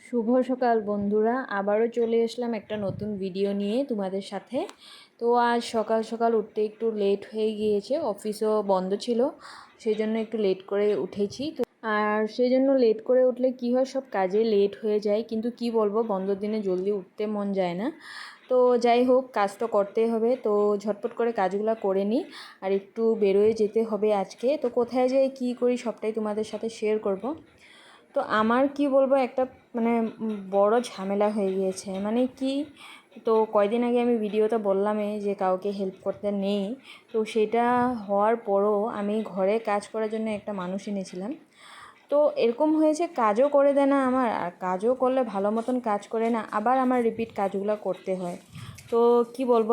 শুভ সকাল বন্ধুরা, আবারও চলে আসলাম একটা নতুন ভিডিও নিয়ে তোমাদের সাথে। তো আজ সকাল সকাল উঠতে একটু লেট হয়ে গিয়েছে, অফিসও বন্ধ ছিল, সেই জন্য একটু লেট করে উঠেছি। তো আর সেই জন্য লেট করে উঠলে কি হয়, সব কাজে লেট হয়ে যায়। কিন্তু কি বলবো, বন্ধর দিনে জলদি উঠতে মন যায় না। তো যাই হোক, কাজ তো করতেই হবে, তো ঝটপট করে কাজগুলো করে নিই। আর একটু বেরোয় যেতে হবে আজকে, তো কোথায় যাই কী করি সবটাই তোমাদের সাথে শেয়ার করব। তো আমার কি বলবো, একটা মানে বড় ঝামেলা হয়ে গিয়েছে। মানে কি, তো কয়দিন আগে আমি ভিডিওতে বললামই যে কাউকে হেল্প করতে নেই। তো সেটা হওয়ার পরও আমি ঘরে কাজ করার জন্য একটা মানুষ এনেছিলাম। তো এরকম হয়েছে, কাজও করে দেয় না আমার, আর কাজও করলে ভালো মতন কাজ করে না, আবার আমার রিপিট কাজগুলো করতে হয়। তো কি বলবো,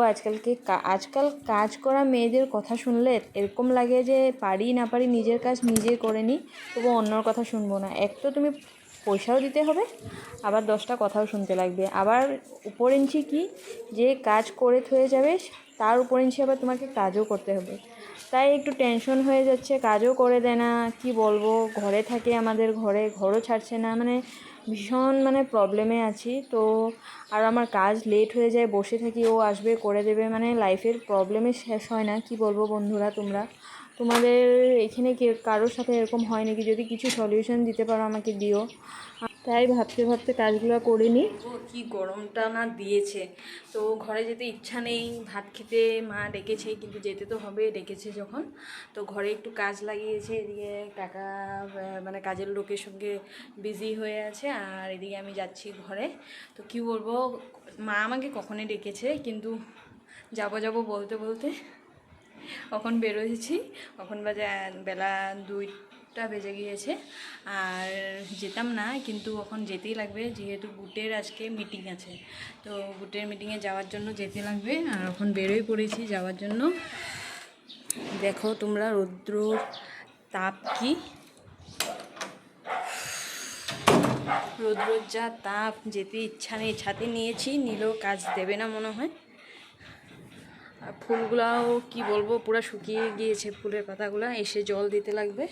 আজকাল কাজ করা মেয়েদের কথা শুনলে এরকম লাগে যে পারি না পারি নিজের কাজ নিজে করে নিই, তবু অন্যর কথা শুনবো না। এক তো তুমি পয়সাও দিতে হবে, আবার 10টা কথাও শুনতে লাগবে, আবার উপরেঞ্চি কি, যে কাজ করে থয়ে যাবে তার উপরেঞ্চি আবার তোমাকে কাজও করতে হবে। তাই একটু টেনশন হয়ে যাচ্ছে, কাজও করে দেয় না, কি বলবো, ঘরে থাকে আমাদের, ঘরও ছাড়ছে না, মানে ভীষণ প্রবলেমে আছি। তো আর আমার কাজ লেট হয়ে যায়, বসে থাকি, ও আসবে করে দেবে, মানে লাইফের প্রবলেমে শেষ হয় না। কি বলবো বন্ধুরা, তোমাদের এখানে কারোর সাথে এরকম হয় নাকি? যদি কিছু সলিউশন দিতে পারো আমাকে দিও। তাই ভাবতে ভাবতে কাজগুলো করে নিই। কি গরমটা না দিয়েছে, তো ঘরে যেতে ইচ্ছা নেই, ভাত খেতে মা ডেকেছে, কিন্তু যেতে তো হবে, ডেকেছে যখন। তো ঘরে একটু কাজ লাগিয়েছে, এদিকে টাকা কাজের লোকের সঙ্গে বিজি হয়ে আছে, আর এদিকে আমি যাচ্ছি ঘরে। তো কি বলবো, মা আমাকে কখনই ডেকেছে, কিন্তু যাব বলতে বলতে কখন বেরোয়েছি, কখন বাজে বেলা 2টা বেজে গিয়েছে, আর যেতাম না, কিন্তু এখন যেতেই লাগবে, যেহেতু বুটের আজকে মিটিং আছে। তো বুটের মিটিংয়ে যাওয়ার জন্য যেতে লাগবে, আর এখন বেরোই পড়েছি যাওয়ার জন্য। দেখো তোমরা রৌদ্র তাপ কি, রৌদ্রর যা তাপ, যেতে ইচ্ছা নেই। ছাতি নিয়েছি, নিলেও কাজ দেবে না মনে হয়। আর ফুলগুলাও কি বলবো, পুরো শুকিয়ে গিয়েছে, ফুলের পাতাগুলো, এসে জল দিতে লাগবে।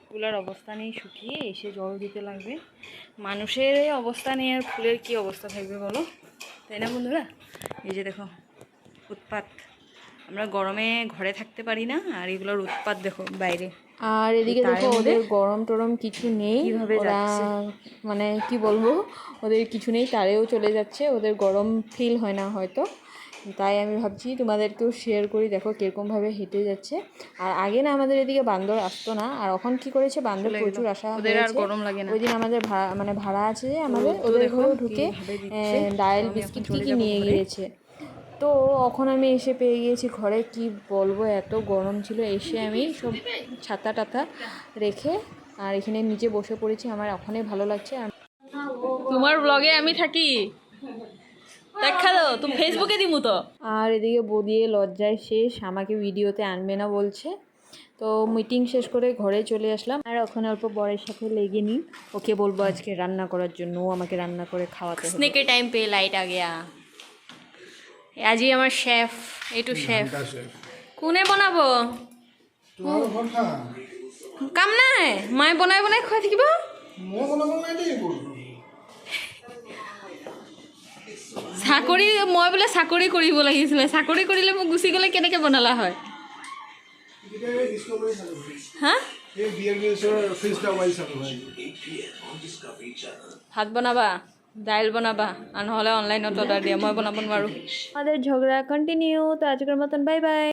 ফুলের অবস্থা নেই, শুকিয়ে, এসে জল দিতে লাগবে। মানুষের অবস্থা নেই, আর ফুলের কি অবস্থা থাকবে বলো, তাই না বন্ধুরা? এই যে দেখো উৎপাত, আমরা গরমে ঘরে থাকতে পারি না, আর এগুলোর উৎপাত দেখো বাইরে। আর এদিকে দেখো ওদের গরম টরম কিছু নেই, ওরা কি বলবো, ওদের কিছু নেই, তারেও চলে যাচ্ছে, ওদের গরম ফিল হয় না হয়তো। তাই আমি ভাবছি তোমাদেরকেও শেয়ার করি, দেখো কীরকমভাবে হেঁটে যাচ্ছে। আর আগে না আমাদের এদিকে বান্দর আসতো না, আর এখন কি করেছে, বান্দর প্রচুর আসা হয়েছে। ওই দিন আমাদের ভাড়া আছে যে আমাদের, ওদের ঘরেও ঢুকে ডায়েল বিস্কিট কী নিয়ে গিয়েছে। তো এখন আমি এসে পেয়ে গিয়েছি ঘরে, কি বলবো, এত গরম ছিল। এসে আমি সব ছাতা টাতা রেখে আর এখানে নিচে বসে পড়েছি, আমার ওখানেই ভালো লাগছে। আর তোমার ব্লগে আমি থাকি, দেখা দাও তুমি ফেসবুকে দিমু তো। আর এদিকে বদিয়ে লজ্জায় শেষ, আমাকে ভিডিওতে আনবে না বলছে। তো মিটিং শেষ করে ঘরে চলে আসলাম, আর ওখানে অল্প বরের সাথে লেগে নিই, ওকে বলবো আজকে রান্না করার জন্য, ও আমাকে রান্না করে খাওয়াতে হবে। স্নেকে টাইম পে লাইট আ গয়া, আজি আমার শেফ, এইটো শেফ কোনে বনাব, কাম নাই, মায়ে বনাই বনাই খুৱাই থাকিব। চাকৰি, মই বোলে চাকৰি কৰিব লাগিছিলে, চাকৰি কৰিলে মোক গুচি গ'লে কেনেকৈ বনালা হয়? হা, ভাত বনাবা, দাইল বনাবা, আর নহ'লে অনলাইনত অর্ডার দিয়া, মই বনাব নোৱাৰোঁ। আমাদের ঝগড়া কন্টিনিউ। তো আজকের মতন বাই বাই।